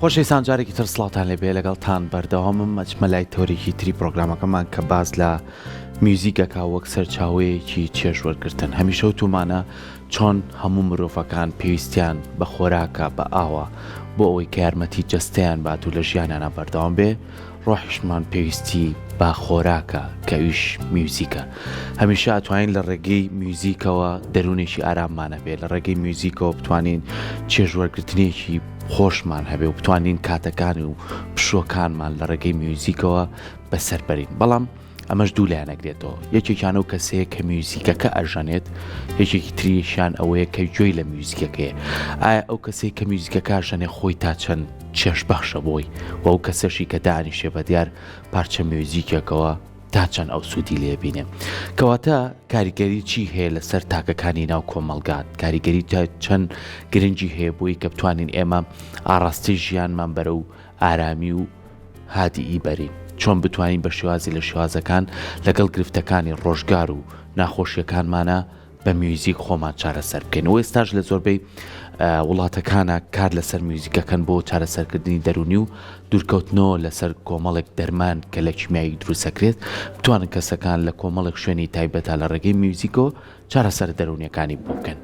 خۆشەویستان جارێکی تر سڵاتان لێبێ لەگەڵتان بەردەوامم مەجمەلای تۆرێکی تری پرۆگرامەکەمان کە باز لە میوزیکەکە وەک سەرچاوەیەکی چێژوەرگرتن هەمیشە وتومانە چۆن هەموو مرۆڤەکان پێویستیان بە خۆراکە بە ئاوە بۆ ئەوەی کە یارمەتی جەستەیان بات و لە ژیانیانە بەردەوام بێ ڕۆحیشمان پێویستی با خۆراکە کە ویش میوزیکە هەمیشە ئەتوانین لە ڕێگەی میوزیکەوە دەرونێکی ئاراممانە بێ لە ڕێگەی میوزیکەوە بتوانین چێژوەرگرتنێکی خۆشمان هەبێ و بتوانین کاتەکانی و پشوەکانمان لە ڕێگەی میوزیکەوە بەسەربەرین بەڵام ئەمەش دوو لایەنەگرێتەوە یەکێکیان و کەسەیە کە میوزیکەکە ئەژەنێت یەکێکی تریشان ئەوەیە کە گوێی لە میوزیکەکەیە ئایا ئەو کەسەی کە میوزیکەکە ئەژەنێ خۆی تا چەند چێشبەخشە بۆی و ئەو کەسەشی کە دانیشێ بە دیار پارچە میوزیکێکەوە تا چەند ئەو سوودی لێبینێ کەواتە کاریگەری چی هەیە لەسەر تاکەکانی ناو کۆمەڵگات کاریگەری چەند گرنگی هەیە بۆی کە بتوانین ئێمە ئاڕاستی ژیانمان بەرە و ئارامی و هادیئی بەرین چۆن بتوانین بە شێوازی لە شێوازەکان لەگەڵ گرفتەکانی ڕۆژگار و ناخۆشیەکانمانە بە میوزیک خۆمان چارەسەر بکەین و ئێستاش لە زۆربەی وڵاتەکانە کار لەسەر میوزیکەکەن بۆ چارەسەرکردنی دەرونی و دوورکەوتنەوە لەسەر کۆمەڵێک دەرمان کە لە کیمیایی دروستەکرێت بتوانن کەسەکان لە کۆمەڵێک شوێنی تایبەتە لە ڕێگەی میوزیکەوە چارەسەر دەرونیەکانی بۆ بکەن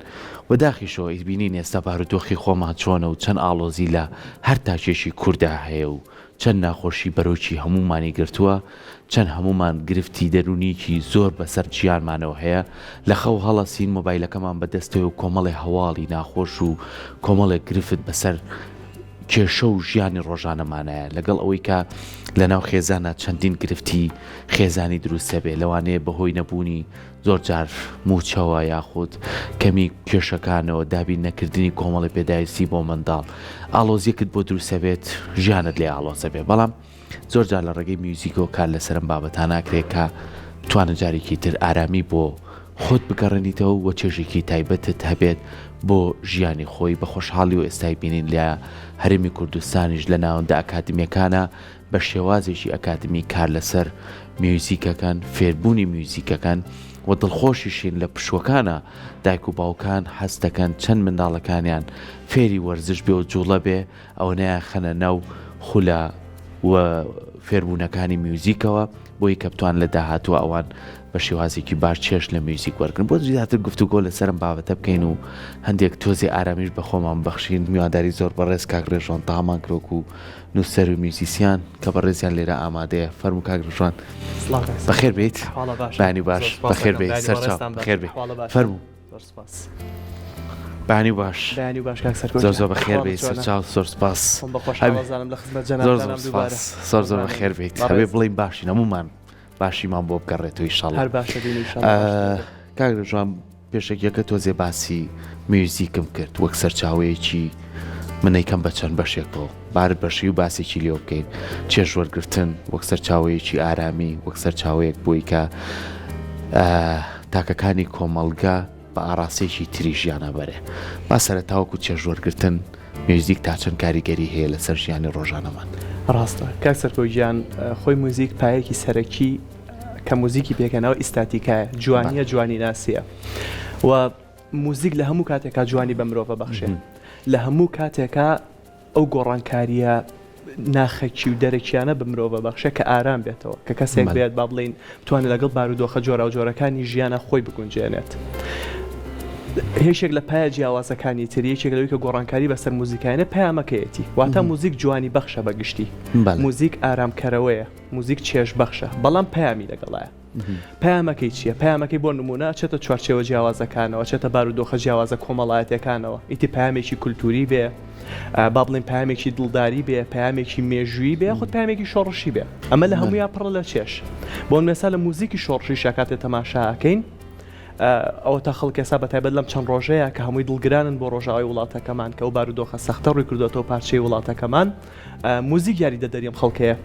و داخیشەوە ئیبینین ئێستا بارودۆخی خۆمان چۆنە و چەند ئاڵۆزی لە هەر تاکێشی کووردا هەیە و چەند ناخۆشی بەرۆکی هەمومانی گرتووە چەند هەمومان گرفتی دەرونیکی زۆر بەسەر گیانمانەوە هەیە لە خەو هەڵەسین مۆبایلەکەمان بەدەستەوە و کۆمەڵی هەواڵی ناخۆش و کۆمەڵێک گرفت بەسەر کێشە و ژیانی ڕۆژانەمانەیە لەگەڵ ئەوەی کە لەناو خێزانە چەندین گرفتی خێزانی دروستە بێ لەوانەیە بەهۆی نەبوونی زۆر جار موچەوە یاخود کەمی کێشەکانەوە دابین نەکردنی کۆمەڵی پێداویستی بۆ منداڵ ئاڵۆزیەکت بۆ دروستە بێت ژیانت لێ ئاڵۆزە بێ بەڵام زۆر جار لە ڕێگەی میوزیکەوە کار لەسەرم بابەتان ناکرێت کە توانە جارێکی تر ئارامی بۆ خۆت بگەڕێنیتەوە و چێژێکی تایبەتت هەبێت بۆ ژیانی خۆی بە خۆشحاڵی و ئێستای بینین لە هەرێمی کوردستانیش لە ناوەندە ئەکادمیەکانە بە شێوازێکی ئەکادمی کار لەسەر میوزیکەکان فێربوونی میوزیکەکان و دڵخۆشیشین لە پشوەکانە دایک و باوکان هەست دەکەن چەند منداڵەکانیان فێری وەرزش بێ و جوڵە بێ ئەو نەیە خەنە ناو خولە و فێربوونەکانی میوزیکەوە بۆی کە بتوان لە داهاتوە ئەوان بە شێوازێکی باش چێش لە میوزیک وەرگن بۆ زیاتر گفتوگۆ لەسەرم بابەتە بکەین و هەندێک تۆزی ئارامیش بە خۆمان بەخشین میوانداری زۆر بەڕێز کاگرێژۆن تامان کرۆک و نووسەر و میوزیسیان کە بەڕێزیان لێرە ئامادەیە فەرموو کاگرێژۆن بەخێر بیت بانی باش بەخێر بیت سەرچاو بەخێر بیت فەرموو بانی باش زۆر زۆر بەخێر بیت سەرچاو زۆر سپاس زۆر بەخێر بیت هەبێ بڵین باشین هەمومان باشیمان بۆ بگەڕێتەوە ئینشاڵڵا کاگرێژۆن پێشێکیەکە تۆزێ باسی میوزیکم کرد وەک سەرچاوەیەکی منەیکەم بە چەند بەشێکەوە بارت بەشی و باسێکی لێو بکەین چێژوەرگرتن وەک سەرچاوەیەکی ئارامی وەک سەرچاوەیەک بۆی کە تاکەکانی کۆمەڵگا بە ئاڕاستێکی تری ژیانە بەرێ با سەرەتاوەکو چێژوەرگرتن میوزیک تا چەند کاریگەری هەیە لەسەر ژیانی ڕۆژانەمان ڕاستە کاک سەرکۆی گیان خۆی موزیک پایەکی سەرەکی کە موزیکی پێکەنەوە ئیستاتیکایە جوانیە جوانی ناسیە و موزیک لە هەموو کاتێکا جوانی بە مرۆڤە بەخشێ لە هەموو کاتێکا ئەو گۆڕانکاریە ناخەکی و دەرەکیانە بە مرۆڤە بەخشە کە ئارام بێتەوە کە کەسێک بێت با بڵین توانێت لەگەڵ بارودۆخە جۆرە و جۆرەکانی ژیانە خۆی بگونجێنێت هێشێک لە پایە جیاوازەکانی تریەکێک لەوەی کە گۆڕانکاری بەسەر موزیکایانە پەیامەکەیەتی واتە موزیک جوانی بەخشە بەگشتی موزیک ئارامکەرەوەیە موزیک چێژ بەخشە بەڵام پەیامی لەگەڵایە پەیامەکەی چییە؟ پەیامەکەی بۆ نمونە چێتە چوارچێوە جیاوازەکانەوە چێتە بارودۆخە جیاوازە کۆمەڵایەتەکانەوە ئیتی پەیامێکی کولتوری بێ با بڵین پەیامێکی دڵداری بێ پەیامێکی مێژووی بێ خودت پەیامێکی شۆڕشی بێ ئەمە لە هەموویان پڕە لە چێش بۆ مێسا لە موزیکی شۆڕشی شاکاتێ تەماشاکەین ئەوە تا خەڵکێسا بە تایبەت لەم چەند ڕۆژەیە کە هەمووی دڵگرانن بۆ ڕۆژاوی وڵاتەکەمان کە ئەو بارودۆخە سەختە ڕووی کردوێتەوە پارچەی وڵاتەکەمان موزیک یاری دەدەریم خەڵکەیە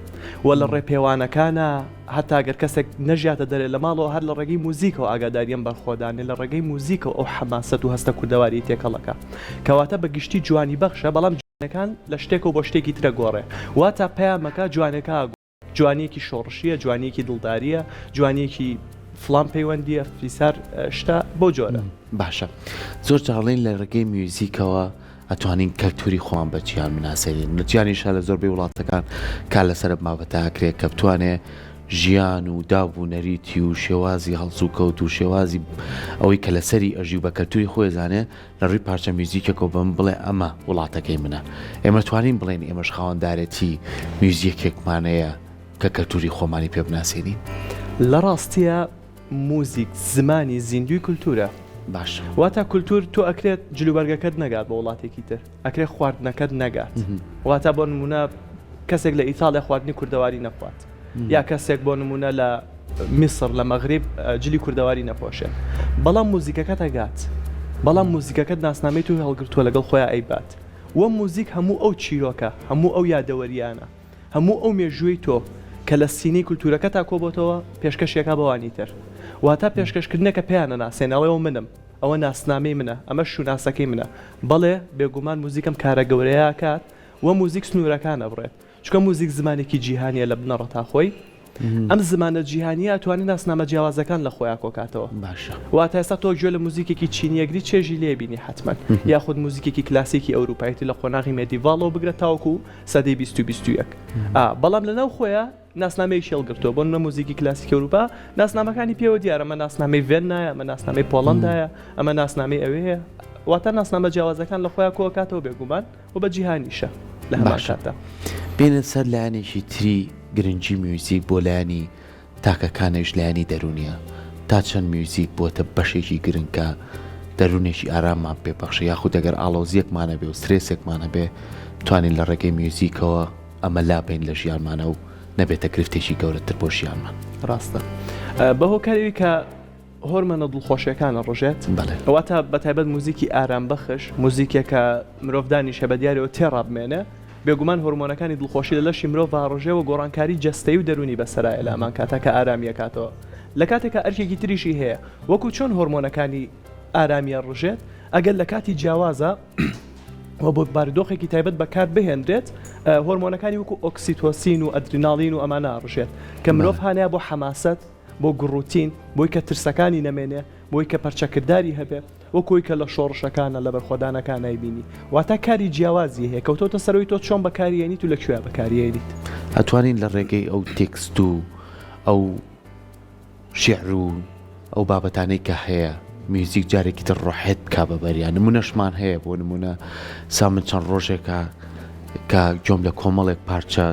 و لە ڕێپێوانەکانە هەتا ئەگەر کەسێک نەژیاتە دەرێ لە ماڵەوە هەر لە ڕێگەی موزیکەوە ئاگاداریان بەرخۆدانێ لە ڕێگەی موزیکەوە ئەو حەماسەت و هەستە کوردەواری تێکەڵەکە کەواتە بەگشتی جوانی بەخشە بەڵام جوانەکان لە شتێکەوە بۆ شتێکی ترە گۆڕێ واتە پەیامەکە جوانەکە جوانیەکی شۆڕشیە جوانیەکی دڵداریە جوانیەکی فلان پەیوەندیە فیسار شتا بۆ جۆرە باشە زۆر جاڵین لە ڕێگەی میوزیکەوە ئەتوانین کەلتوری خۆیان بە جیان بناسێنین. گیانیشە لە زۆربەی وڵاتەکان کار لەسەر مابەتاکرێت کە بتوانێت ژیان و دابوونەریتی و شێوازی هەڵسو کەوت و شێوازی ئەوەی کە لەسەری ئەژی بە کەلتوری خۆی زانێ لە ڕووی پارچە میوزیکێکەوە بم بڵێ ئەمە وڵاتەکەی منە. ئێمە توانین بڵێن ئێمەش خاوەندارەتی میوزیکێکمانەیە کە کەلتوری خۆمانی پێ بناسێنین. لە ڕاستیە موزیک زمانی زیندوی کولتورە. باش واتە کولتور تۆ ئەکرێت جلوبەرگەکەت نەگات بە وڵاتێکی تر، ئەکرێت خواردنەکەت نەگات. واتە بۆ نمونە کەسێک لە ئیتاڵیا خواردنی کوردەواری نەخوات، یا کەسێک بۆ نمونە لە میسر لە مەغریب جلی کوردەواری نەپۆشێت، بەڵام موزیکەکەت ئەگات، بەڵام موزیکەکەت ناسنامەی تو هەڵگرتووە لەگەڵ خۆیان ئەیبات. وە موزیک هەموو ئەو چیرۆکە، هەموو ئەو یادەوەریانە، هەموو ئەو مێژووی تۆ کە لە سینەی کولتورەکە تا کۆبۆتەوە پێشکەشێکا بەوانی تر. واتە پێشکەشکردنەکە پێیانە ناسێنەوەی منم، ئەوە ناسنامەی منە، ئەمە شوناسەکەی منە. بەڵێ بێگومان موزیکم کارە گەورەیە کات وە موزیک سنوورەکانە بڕێت، چکە موزیک زمانێکی جیهانیە لە بنەڕەتا خۆی. ئەم زمانە جیهانیە توانین ناسنامە جیاوازەکان لە خۆیان کۆکاتەوە. باشە واتە ئێستا تۆ گوێ لە موزیکێکی چینیەگری چێژی لێبینی حتمما، یاخود موزیکێکی کلاسیکی ئەوروپایەتی لە قۆناغی مێدیڤاڵەوە بگرە تاوەکو سەدەی 2021. بەڵام لەناو خۆیان ناسنامەیەکی هەڵگرتووە بۆ نمونە موزیکی کلاسیکی ئەوروپا، ناسنامەکانی پێوە دیارە، ئەمە ناسنامەی ڤێنایە، ئەمە ناسنامەی پۆڵەندایە، ئەمە ناسنامەی ئەوەیە. واتە ناسنامە جیاوازەکان لە خۆیان کۆکاتەوە بێگومان و بە جیهانیشە لە هەمان کاتە. بێنن سەر لایەنێکی تری گرنگی میوزیک بۆ لایەنی تاکەکانش لایەنی دەرونیە، تا چەند میوزیک بۆتە بەشێکی گرنگکە دەرونێکی ئاراممان پێبەخشە، یاخود ئەگەر ئاڵۆزیەکمانە بێ و سترێسێکمانە بێ توانین لە ڕێگەی میوزیکەوە ئەمە لابین لە ژیانمانە و نەبێتە گرفتێکی گەورەتر بۆ ژیانمان. ڕاستە بە هۆکارەوەی کە هۆرمەنە دڵخۆشیەکانە ڕۆژێت، ئەواتە بەتایبەت موزیکی ئارام بەخش، موزیکێکە مرۆڤ دانیشە بە دیارەوە تێڕابمێنە، بێگومان هۆرمۆنەکانی دڵخۆشی لە لەشی مرۆڤ ڕۆژێەوە گۆڕانکاری جەستەی و دەرونی بەسەرایە لە ئەمان کاتە کە ئارامیەکاتەوە. لە کاتێکە ئەرکێکی تریشی هەیە وەکو چۆن هۆرمۆنەکانی ئارامیە ڕژێت، ئەگەر لە کاتی جیاوازە و بۆ بارودۆخێکی تایبەت بەکار بهێنرێت، هۆرمۆنەکانی وەکو ئۆکسیتۆسین و ئەدریناڵین و ئەمانە ڕژێت کە مرۆڤ هانەیە بۆ حەماسەت، بۆ گڕوتین، بۆی کە ترسەکانی نەمێنێ، بۆی کە پەرچەکردداری هەبێت، وەکوی کە لە شۆڕشەکانە لە بەرخۆدانەکان نایبینی. واتە کاری جیاوازی هەیە کەوتۆتە سەرەوەی تۆ چۆن بەکارێنیت و لەکوێ بەکارێنیت. ئەتوانین لە ڕێگەی ئەو تێکست و ئەو شێعر و ئەو بابەتانەی کە هەیە میوزیک جارێکی تر ڕۆحێت بکا بەبەریان. نمونەشمان هەیە، بۆ نمونە سامن چەند ڕۆژێکە کە گۆم لە کۆمەڵێک پارچە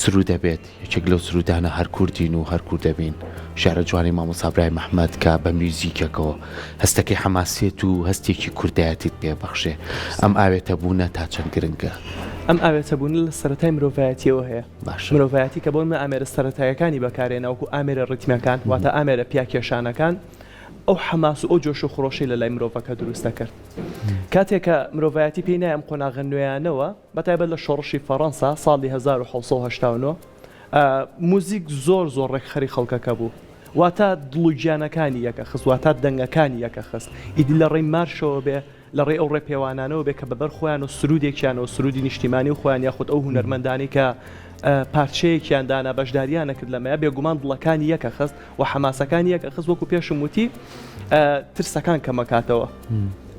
سرو دەبێت، یەکێک لەو سرودانە هەر کوردین و هەر کوور دەبین، شارە جوانی مامۆستا ئابراهیم محمەد کە بە میوزیکەکەوە هەستەکەی حەماسێت و هەستێکی کوردایەتیت پێبەخشێ. ئەم ئاوێتە بوونە تا چەند گرنگە. ئەم ئاوێتە بوون لە سەرەتای مرۆڤایەتیەوە هەیە. مرۆڤایەتی کە بۆن ئامێرە سەرەتایەکانی بەکارێنەوەکو ئامێرە ڕیتمەکان، واتە ئامێرە پیاکێشانەکان، ئەو حەماس و ئەو جۆش و خڕۆشی لە لای مرۆڤەکە دروستە کرد. کاتێکە مرۆڤایەتی پێی نایە ئەم قۆناغە نوێیانەوە، بەتایبەت لە شۆڕشی فەڕەنسا ساڵی 1789 موزیک زۆر ڕێکخەری خەڵکەکە بوو، واتە دڵوگیانەکانی یەکە خست، واتە دەنگەکانی یەکە خست. ئیدی لە ڕێی مارشەوە بێ، لە ڕێ ئەو ڕێپێوانانەوە بێ کە بەبەر خۆیان و سرودێکیانەوە، سرودی نیشتیمانی و خۆیان یاخود ئەو هونەرمەندانی کە پارچەیەکیان دانا بەشداریانە کرد لەمەیە، بێگومان دڵەکانی یەکە خست و حەماسەکانی یەکە خست، وەکو پێشم وتی ترسەکان کەمەکاتەوە.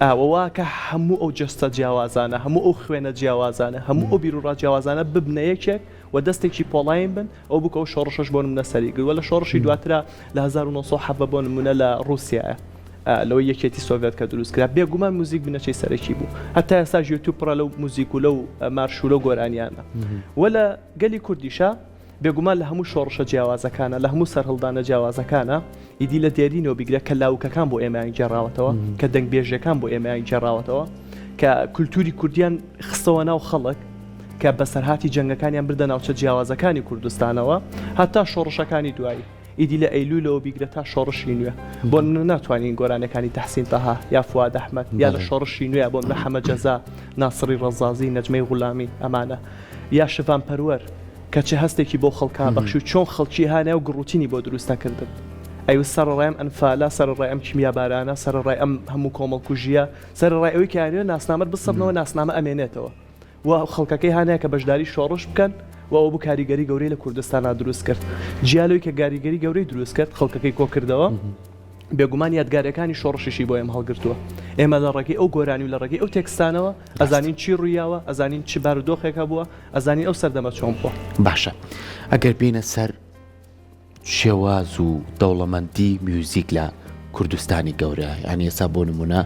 ئەوە کە هەموو ئەو جەستە جیاوازانە، هەموو ئەو خوێنە جیاوازانە، هەموو ئەو بیرروڕا جیاوازانە ببنە یەکێک و دەستێکی پۆڵاین بن، ئەو بکە و شۆڕشش بۆ نمونە سەری گرت. وە لە شۆڕشی دواترە لە 1970 بۆ نمونە لە رووسایە لەوەی یەکێتی سۆڤێت کە دروست کرا، بێگومان موزیک بنەچەی سەرەکی بوو. هەتا ئێستا یوتیوب پڕە لەو موزیک و لەو مارشولە و گۆرانیانە. وە لە گەلی کوردیشە بێگومان لە هەموو شۆڕشە جیاوازەکانە، لە هەموو سەرهەڵدانە جیاوازەکانە، ئیدی لە دێرینەوە بیگرە کە لاوکەکان بۆ ئێمەیان گێڕاوەتەوە، کە دەنگبێژەکان بۆ ئێمەیان گێڕاوەتەوە، کە کولتوری کوردیان خستەوە ناو خەڵک، کە بەسەرهاتی جەنگەکانیان بردە ناوچە جیاوازەکانی کوردستانەوە، هەتا شۆڕشەکانی دوایی. ئیدی لە ئەیلولەوە بیگرە تا شۆڕشی نوێ، بۆ ناتوانین گۆرانەکانی تەحسین تەها یا فواد ئەحمەد، یا لە شۆڕشی نوێ بۆ محەممەد جەزا، ناسری ڕەزازی، نەجمەی غولامی، ئەمانە یا شەفان پەروەر کە چه هەستێکی بۆ خەڵکا بەخشی و چۆن خەڵکی هانە و گڕوتینی بۆ دروستەکردن. ئەو سەرڕایم ئەنفالە، سەرڕای ئەم کیمیابارانە، سەرڕای ئەم هەموو کۆمەڵکوژیە، سەرڕای ئەوەی کارێ ناسنامەت بسەبنەوە، ناسنامە ئەمێنێتەوە و خەڵکەکەی هانەیە کە بەشداری شۆڕش بکەن و ئەو بوو کاریگەری گەورەی لە کوردستانە دروست کرد. جیالۆی کە کاریگەری گەورەی دروست کرد، خەڵکەکەی کۆ کردەوە، بێگومان یادگاریەکانی شۆڕشیشی بۆ ئێمە هەڵگرتووە. ئێمە لە ڕێگەی ئەو گۆرانی و لە ڕێگەی ئەو تێکستانەوە ئەزانین چی ڕوویاوە ئەزانین چی بارودۆخێکە بووە ئەزانین ئەو سەردەمە چۆن بووە. باشە ئەگەر بینە سەر شێواز و دەوڵەمەندی میوزیک لە کوردستانی گەورە یعنی ئێستا بۆ نمونە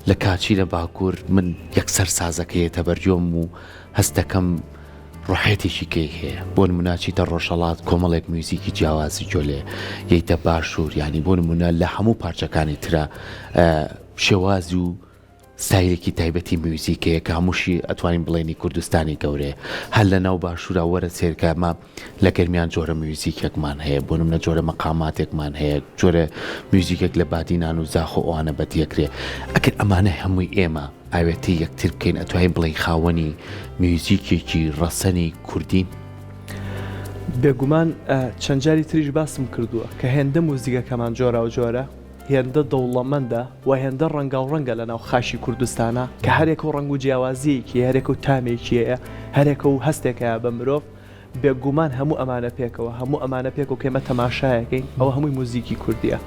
لە کاچی لە باکوور من یەکسەر سازەکەیەتە بەرجۆم و هەستەکەم ڕۆحێتێکی کەی هەیە بۆ نموناچیتە ڕۆژەڵات کۆمەڵێک میوزیکی جیاوازی جۆلێ یەیتە باشوور ینی بۆ نمونە لە هەموو پارچەکانی ترە شێواز و سایلێکی تایبەتی میوزیکەیە کە هەمووشی ئەتوانین بڵێنی کوردستانی گەورێ هەر لە ناو باشوورە وەرە سێرکەمە لە گەرمیان جۆرە میوزیکێکمان هەیە بۆ نمونە جۆرە مەقاماتێکمان هەیە جۆرە میوزیکێک لە بادینان و زاخۆ ئەوانە بەدیەکرێ ئەگەر ئەمانە هەمووی ئێمە ئاوێتی یەکتر بکەین ئەتوانین بڵێین خاوەنی میوزیکێکی ڕەسەنی کوردین. بێگومان چەند جاری تریش باسم کردووە کە هێندە موزیکەکەمان جۆرە و جۆرە هێندە دەوڵەمەندە و هێندە ڕەنگاو ڕەنگە لە ناو خاشی کوردستانە کە هەرێک و ڕنگ و جیاوازیەکی هەرێک و تامێکیەیە هەرێکە و هەستێکە بە مرۆڤ بێگومان هەموو ئەمانە پێکەوە هەموو ئەمانە پێک و کێمە تەماشایەکەین ئەوە هەمووی موزیکی کوردیە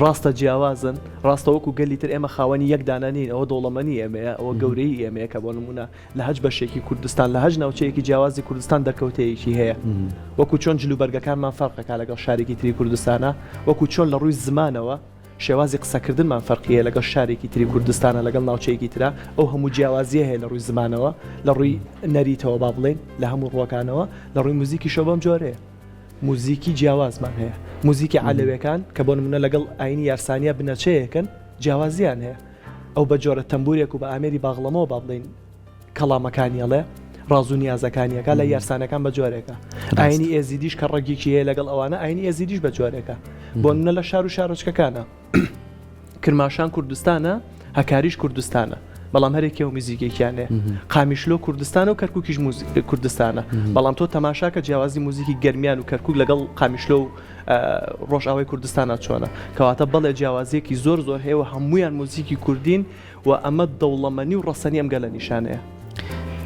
ڕاستە جیاوازن ڕاستە وەکو گەلی تر ئێمە خاوەنی یەکدانانین ئەوە دەوڵەمەنی ئێمەیە ئەوە گەورەی ئێمەیە کە بۆ نمونە لە هەج بەشێکی کوردستان لە هەج ناوچەیەکی جیاوازی کوردستان دەرکەوتەیەکی هەیە وەکو چۆن جلوبەرگەکانمان فەرقەکە لەگەڵ شارێکی تری کوردستانە وەکو چۆن لە ڕووی زمانەوە شێوازی قسەکردنمان فەرقیە لەگەڵ شارێکی تری کوردستانە لەگەڵ ناوچەیەکی ترا ئەو هەموو جیاوازیە هەیە لە ڕووی زمانەوە لە ڕووی نەریتەوە با بڵێن لە هەموو ڕووەکانەوە لە ڕووی موزیکی شەو بەم جۆرەیە موزیکی جیاوازمان هەیە موزیکی عەلەویەکان کە بۆ نمونە لەگەڵ ئاینی یارسانیە بنەچەیەکن جیاوازیان هەیە ئەو بە جۆرە تەمبورێک و بە ئامێری باغڵەمەوە با بڵێن کەڵامەکانیەڵێ ڕاز و نیازەکانیەکە لە یارسانەکان بە جۆرێکە ئاینی ئێزیدیش کە ڕێگێکی هەیە لەگەڵ ئەوانە ئاینی ئێزیدیش بە جۆرێکە بۆ نمونە لە شار و شارۆچکەکانە کرماشان کوردستانە هەکاریش کوردستانە بەڵام هەرێکی و میزیکێکیانێ قامیشلۆ کوردستانە و کەرکووکیش کوردستانە بەڵام تۆ تەماشاکە جیاوازی موزیکی گەرمیان و کەرکووک لەگەڵ قامیشلۆ و ڕۆژئاوای کوردستانە چۆنە کەواتە بەڵێ جیاوازیەکی زۆر زۆر هەیە و هەمویان موزیکی کوردین و ئەمە دەوڵەمەنی و ڕەسەنی ئەم گەلە نیشانەیە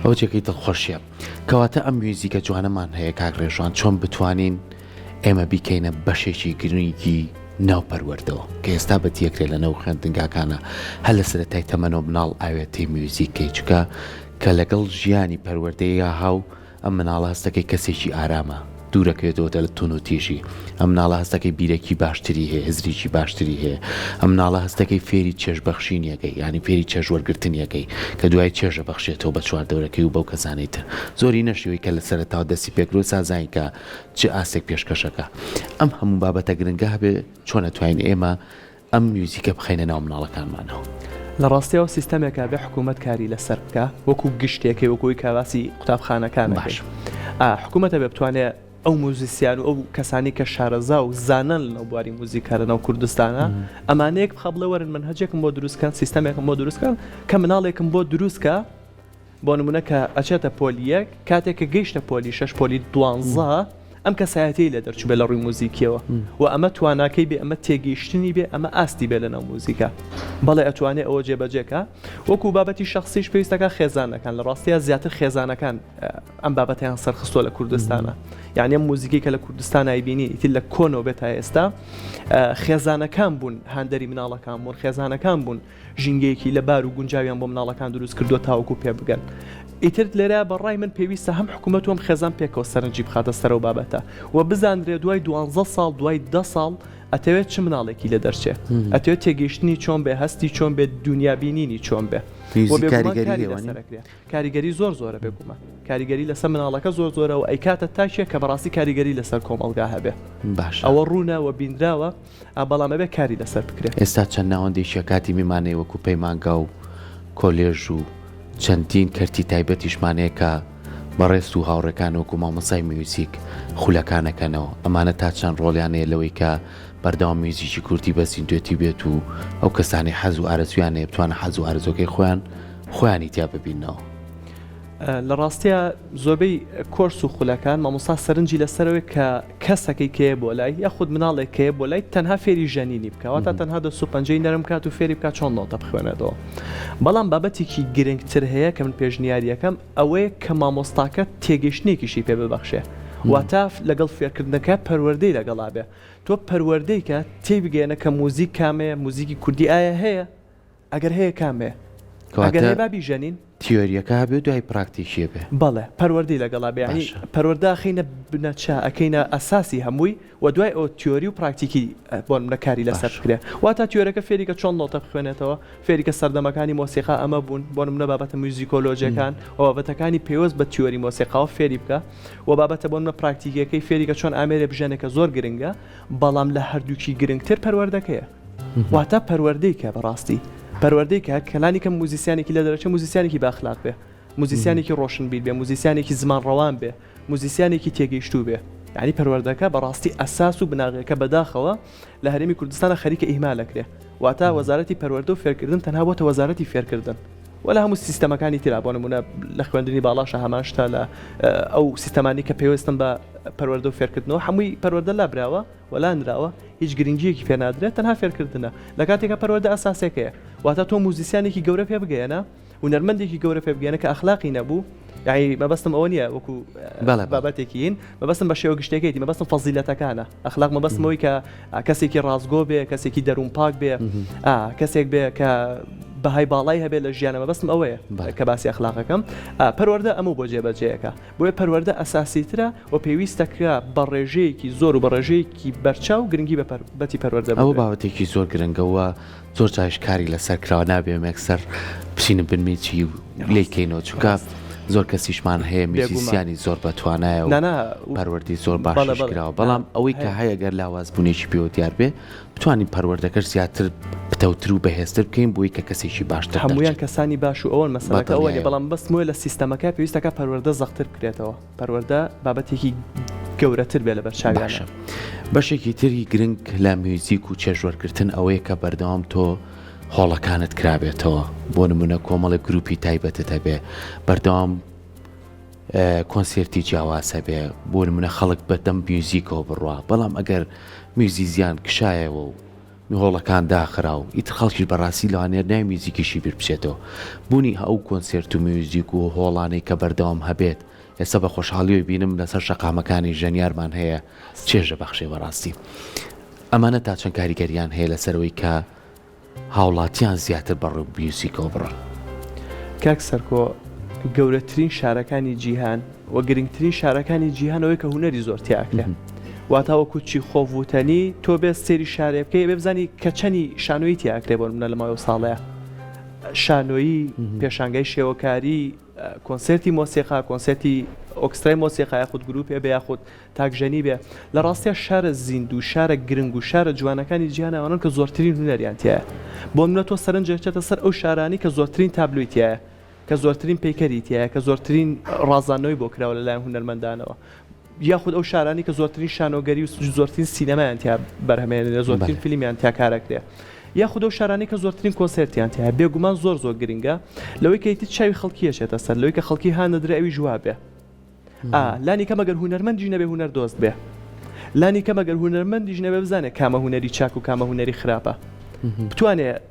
ئەو جێکی دڵخۆشیە کەواتە ئەم میوزیکە جوانەمان هەیە کاکڕێژوان چۆن بتوانین ئێمە بیکەینە بەشێکی گرنگی ناوپەروەردەوە کە ئێستا بەتیەکرێت لە نەو خوێندنگاکانە هەر لە سەرەتای تەمەنۆ مناڵ ئاوێتی میوزیکەی چکە کە لەگەڵ ژیانی پەروەردەیە هاو ئەم مناڵە هەستەکەی کەسێکی ئارامە دوورەکەوێتەوە دە لە تون و تیژی ئەم مناڵە هەستەکەی بیرێکی باشتری هەیە هزریکی باشتری هەیە ئەم مناڵە هەستەکەی فێری چێژبەخشینیەکەی ینی فێری چێژوەرگرتنیەکەی کە دوای چێژە بەخشێتەوە بە چواردەورەکەی و بەو کەسانەی تر زۆری نەشیەوەی کە لە سەرەتاوە دەستی پێکرۆ سازانی کە چ ئاسێک پێشکەشەکە ئەم هەموو بابەتە گرنگە هەبێ چۆن ئەتوانین ئێمە ئەم میوزیکە بخەینە ناو مناڵەکانمانەوە لە ڕاستیەوە سیستەمێکە بێ حکوومەت کاری لەسەر بکە وەکو گشتێکی وەکوی کاواسی قوتابخانەکان باش حکوومەتە بێ بتوانێت ئەو موزیسیان و ئەو کەسانی کە شارەزا و زانن لەنەو بواری موزیکارە ناو کوردستانە ئەمانەیەک بخە بڵێ وەرن منهەجێکم بۆ دروستکەن سیستەمێکم بۆ دروستکەن کە مناڵێکم بۆ دروستکە بۆ نمونە کە ئەچێتە پۆلیەک کاتێککە گەیشتە پۆلی 6 پۆلی 12 ئەم کەسایەتی لە دەرچوو بێ لە ڕووی موزیکیەوە و ئەمە تواناکەی بێ ئەمە تێگەیشتنی بێ ئەمە ئاستی بێ لەناو موزیکە بەڵێ ئەتوانێت ئەوە جێبەجێکە وەکو بابەتی شخصیش پێویستەکە خێزانەکان لە ڕاستیە زیاتر خێزانەکان ئەم بابەتیان سەرخستۆ لە کوردستانە یعنی ئەم موزیکی کە لە کوردستان ئایبینی ئیتر لە کۆنەوە بێت تا ئێستا خێزانەکان بوون هەندەری مناڵەکان بوون خێزانەکان بوون ژینگەیەکی لە بار و گونجاویان بۆ مناڵەکان دروست کردو تاوەکو پێ بگەن ئیتر لێرە بەڕای من پێویستە هەم حکوومەت وەم خێزان پێکەوە سەرنجی بخاتە سەرەوە بابەتە و بزانرێ دوای 12 ساڵ دوای 10 ساڵ ئەتەوێت چ مناڵێکی لە دەرچێ ئەتەوێت تێگەیشتنی چۆن بێ هەستی چۆن بێت دنیابینینی چۆن بێ کاریگەری زۆر زۆرە بێگومان کاریگەری لەسەر مناڵەکە زۆر زۆرە و ئەیکاتە تاکێک کە بەڕاستی کاریگەری لەسەر کۆمەڵگا هەبێ باش ئەوە ڕوونەوە بینراوە بەڵام ئەبێ کاری لەسەر بکرێت ئێستا چەند ناوەندێکی کاتی میمانەی وەکو پەیمانگا و کۆلێژ و چەندین کەرتی تایبەتیشمانەیە کە بەڕێست و هاوڕێکان وەکو مامۆسای میوزیک خولەکانەکەنەوە ئەمانە تا چەند ڕۆڵیانەیە لەوەی کە بەردەوام میوزیکی کورتی بەسینتوێتی بێت و ئەو کەسانی حەز و ئارەزویانەیە بتوانە حەز و ئارەزۆکەی خۆیانی تیا ببینەوە لە ڕاستیە زۆربەی کۆرس و خولەکان مامۆستا سەرنجی لەسەرەوەی کە کەسەکەی کەیە بۆ لای یاخود مناڵێک کەیە بۆ لای تەنها فێری ژەنینی بکەوە تەنها دەست و پەنجەی نەرم کات و فێری بکات چۆن نۆتە بخوێنێتەوە بەڵام بابەتێکی گرنگتر هەیە کە من پێشنیاریەکەم ئەوەیە کە مامۆستاکە تێگەیشتنێکیشی پێ ببەخشێ واتە لەگەڵ فێرکردنەکە پەروەردەی لەگەڵا بێ تۆ پەروەردەی کە تێبگەێنە کە موزیک کامەیە موزیکی کوردی ئایا هەیە ئەگەر هەیە کامێ ئەگەر هەیە بابی ژەنین تیۆریەکە هەبێ دوای پراکتیکیە بێ بەڵێ پەروەردەی لەگەڵا بێنی پەروەردە خینە بنەچە ئەەکەینە ئەساسی هەمووی و دوای ئەو تیۆری و پراکتیکی بۆن لە کاری لەسەر بکرێ واتە تیۆرەکە فێریکە چۆن نۆتە بخوێنێتەوە فێریکە سەردەمەکانی مۆسیقا ئەمە بوون بۆ منە بابەتە موزیکۆلۆژیەکان و بابەتەکانی پێوەست بە تیۆری مۆسیقاوە فێری بکە و بابەتە بۆ منە پراکتیکەکەی فێریکە چۆن ئامێرە بژێنێکە زۆر گرنگە بەڵام لە هەردووکی گرنگتر پەروەردەکەیە واتە پەروەردەیکە بەڕاستی پەروەردەی کە کەلانی کە موزیسیانێکی لە دەرەچێ موزیسیانێکی باخلاق بێ موزیسیانێکی ڕۆشنبیل بێ موزیسیانێکی زمان ڕەوان بێ موزیسیانێکی تێگەیشتوو بێ یعنی پەروەردەکە بەڕاستی ئەساس و بناغەکە بەداخەوە لە هەرێمی کوردستانە خەریکە ئیهمالەکرێ واتە وەزارەتی پەروەردە و فێرکردن تەنها بۆتە وەزارەتی فێرکردن ولا هەموو سیستەمەکانی ترا بۆ نمونە لە خوێندنی باڵاشە هەمان شتا لە ئەو سیستەمانی کە پێوەستن بە پەروەردە و فێرکردنەوە هەمووی پەروەردە لابراوە ولا نراوە هیچ گرنگیەکی پێ نادرێت تەنها فێرکردنە لە کاتێکە پەروەردە ئەساسێکەیە واتە تۆ موزیسیانێکی گەورە پێ بگەیەنە هونەرمەندێکی گەورە پێ بگەێنە کە ئەخلاقی نەبوو یعنی مەبەستم ئەوە نییە وەکو بابەتێکین مەبەستم بە شێوە گشتێکێتی مەبەستم فەزیلەتەکانە ئەخلاق مەبەستمەوەی کە کەسێکی ڕازگۆ بێ کەسێکی دەروون پاک بێ کەسێک بێ کە بەهای باڵای هەبێت لە ژیانە مەبەستم ئەوەیە کە باسی ئەخلاقەکەم پەروەردە ئەموو بۆ جێبەجێیەکە بۆیە پەروەردە ئەساسیترە و پێویستەکە بە ڕێژەیەکی زۆر و بە ڕێژەیەکی بەرچاو گرنگی بەتی پەروەردە ئەوە بابەتێکی زۆر گرنگەوە زۆر جایش کاری لەسەر کراوە نابێ مێکسەر بچینە بنمیچی و لێکەینەوە چووکە زۆر کەسیشمان هەیە میوزیسیانی زۆر بەتوانایە و پەروەردەی زۆر باشش کراوە بەڵام ئەوەی کە هەیە گەر لاوازبوونێکی پێوە دیار بێ بتوانین پەروەردەکەش زیاتر پتەوتر و بەهێزتر بکەین بۆی کە کەسێکی باشتر هەموویان کەسانی باش و ئەوەن مەسەلەکە ئەوەیە بەڵام بەستمۆی لە سیستەمەکە پێویستەکە پەروەردە زەختر بکرێتەوە پەروەردە بابەتێکی گەورەتر بێ لە بەرچاویانە بەشێکی تری گرنگ لە میوزیک و چێژوەرگرتن ئەوەیە کە بەردەوام تۆ هۆڵەکانت کرابێتەوە بۆ نمونە کۆمەڵی گروپی تایبەتت هەبێ بەردەوام کۆنسێرتی جیاواسە بێ بۆ نمونە خەڵک بەدەم میوزیکەوە بڕوا بەڵام ئەگەر میوزی زیان کشایەوە و هۆڵەکان داخرا و ئیتر خەڵکی بەڕاستی لەوانێت نای میوزیکیشی بیر بچێتەوە بوونی ئەو کۆنسێرت و میوزیک و هۆڵانەی کە بەردەوام هەبێت ئێستا بە خۆشحاڵیەوەی بینم لەسەر شەقامەکانی ژەنیارمان هەیە چێژە بەخشێ بەڕاستی ئەمانە تا چەند کاریگەریان هەیە لەسەرەوەی کە هاوڵاتیان زیاتر بەڕێ میوزیکەوە بڕن کاک سەرکۆ گەورەترین شارەکانی جیهان و گرنگترین شارەکانی جیهانەوەی کە هونەری زۆر تیاکرێ واتاوەکو چی خۆڤوتنی تۆ بێ سێری شارێ بکەی بێ بزانی کە چەنی شانۆیی تیاکرێ بۆ منە لە ماوەی ساڵەیە شانۆیی پێشانگای شێوەکاری کۆنسێرتی مۆسیقا کۆنسێرتی ئۆکسترای مۆسیقا یاخود گروپێ بێ یاخود تاکژەنی بێ لە ڕاستیە شارە زیندوو شارە گرنگ و شارە جوانەکانی جیهانەوەن کە زۆرترین هونەریان تایە بۆ منە تۆ سەرنجێکێتە سەر ئەو شارانی کە زۆرترین تابلوی تایە کە زۆرترین پەیکەری تایە کە زۆرترین ڕازانەوەی بۆ کراوە لەلایەن هونەرمەندانەوە یاخود ئەو شارانی کە زۆرترین شانۆگەری و زۆرترین سینەمایان تیا بەرهەمێنێ زۆرترین فیلمیان تیا کارەکرێ یاخود ئەو شارانی کە زۆرترین کۆنسێرتیان تیا بێگومان زۆر گرنگە لەوەی کە هیچ چاوی خەڵکیەشێتە سەر لەوەی کە خەڵکی هانەدرێ ئەوی ژوا بێ لانی کە مەگەر هونەرمەندیش نەبێ هونەر دۆست بێ لانی کە مەگەر هونەرمەندیش نەبێ بزانێت کامە هونەری چاک و کامە هونەری خراپە بتوانێت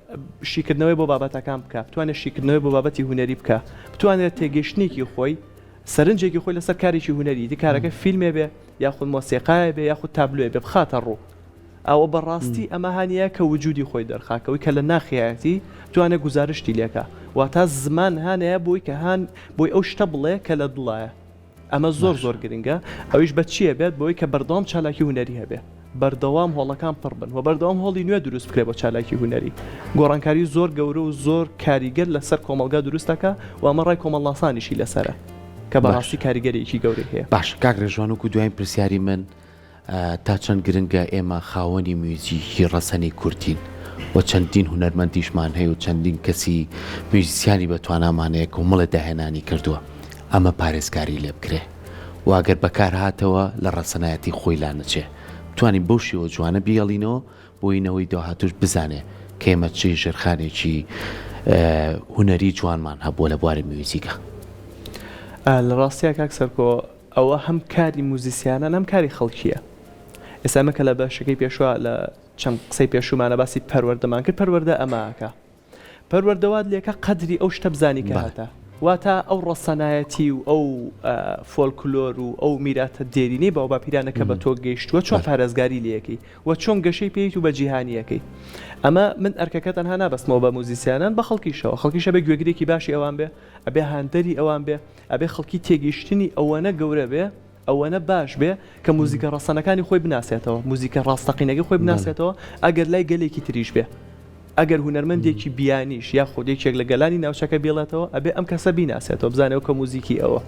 شیکردنەوەی بۆ بابەتەکان بکە بتوانێت شیکردنەوەی بۆ بابەتی هونەری بکە بتوانێت تێگەشتێکی خۆی سەرنجێکی خۆی لەسەر کارێکی هونەری دی کارەکە فیلمێ بێ یاخود مۆسیقایە بێ یاخود تابلوێ بێ بخاتە ڕوو ئەوە بەڕاستی ئەمە هانیە کە وجودی خۆی دەرخاکەوەی کە لە ناخیایەتی توانێت گزارشتی لێکە واتە زمان هانەیە بۆی کە هان بۆی ئەو شتە بڵێ کە لە دڵایە ئەمە زۆر گرنگە ئەویش بە چییە بێت بۆی کە بەردەوام چالاکی هونەری هەبێ بەردەوام هۆڵەکان پڕ بن و بەردەوام هۆڵی نوێ دروست بکرێت بۆ چالاکی هونەری گۆڕانکاری زۆر گەورە و زۆر کاریگەر لەسەر کۆمەلگا دروستەکە و ئەمە ڕای کۆمەڵاسانیشی لەسرە کە بەڕاستی کاریگەرێکی گەورەی هەیە باش کاک ڕێژوان وەکو دوایین پرسیاری من تا چەند گرنگە ئێمە خاوەنی میوزیکی ڕەسەنی کورتین و چەندین هونەرمەندیشمان هەیە و چەندین کەسی میوزیسیانی بەتوانامانەیە کۆمەڵە داهێنانی کردووە ئەمە پارێزکاری لێ بکرێ واگەر بەکار هاتەوە لە ڕەسەنایەتی خۆی لا نەچێ توانین بەو شێوە جوانە بیاڵینەوە بۆینەوەی داهاتوش بزانێ کێمە چی ژێرخانێکی هونەری جوانمان هەبووە لە بواری میوزیکە لە ڕاستیە کاک سەرکۆ ئەوە هەم کاری موزیسیانە هەم کاری خەڵکیە ئێسامەکە لە بەشەکەی پێشوە لە چەند قسەی پێشومانە باسی پەروەردەمان کرد پەروەردە ئەماکە پەروەردەوات لێکە قەدری ئەو شتە بزانی کە هاتە واتە ئەو ڕەسەنایەتی و ئەو فۆلکلۆر و ئەو میراتە دێرینەی بەو باپیرانەکە بە تۆ گەیشتووە چۆن پارێزگاری لەکەی و چۆن گەشەی پێیت و بە جیهانیەکەی. ئەمە من ئەرکەکە تەنها نابەستمەوە بە موزیسیانان بە خەڵکیشە بە گوێگرێکی باشی ئەوان بێ، ئەبێ هاندەری ئەوان بێ، ئەبێ خەڵکی تێگەیشتنی ئەوەنە گەورە بێ، ئەوەنە باش بێ کە موزیکە ڕەسەنەکانی خۆی بناسێتەوە، موزیکە ڕاستەقینەکەی خۆی بناسێتەوە، ئەگەر لای گەلێکی تریش بێ، ئەگەر هونەرمەندێکی بیانیش یا خودێکێک لە گەلانی ناوچەکە بێڵێتەوە ئەبێ ئەم کەسە بیناسێتەوە، بزانێەوە کە موزیکی ئەوە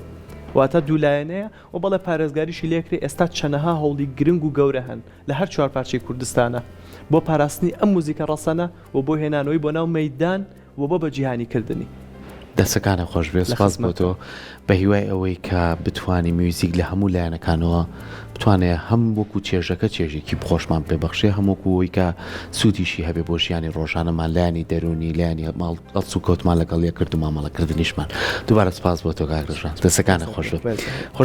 واتە دوولایەنەیە و بەڵێ پارێزگاریشی لێکرێ. ئێستا چەنەها هەوڵی گرنگ و گەورە هەن لە هەر چوار پارچەی کوردستانە بۆ پاراستنی ئەم موزیکە ڕەسەنە و بۆ هێنانەوەی بۆ ناو مەیدان و بۆ بە جیهانیکردنی. دەستەکانە خۆش بێ، سپاس بۆ تۆ بە هیوای ئەوەی کە بتوانانی میوزیک لە هەموو لایەنەکانەوە بتوانێت هەم وەکو چێژەکە چێژێکی بخۆشمان پێ بەخشێ، هەمووکوەوەی کە سوودیشی هەبێ بۆ ژیانی ڕۆژانەمان، لایانی دەرونی، لایانی ئەڵسو کۆتمان لەگەڵ یەکرد و مامەڵەکردنیشمان. دووبارە سپاس بۆ تۆ کاک ڕەشاد، دەستەکانە خۆش بێ.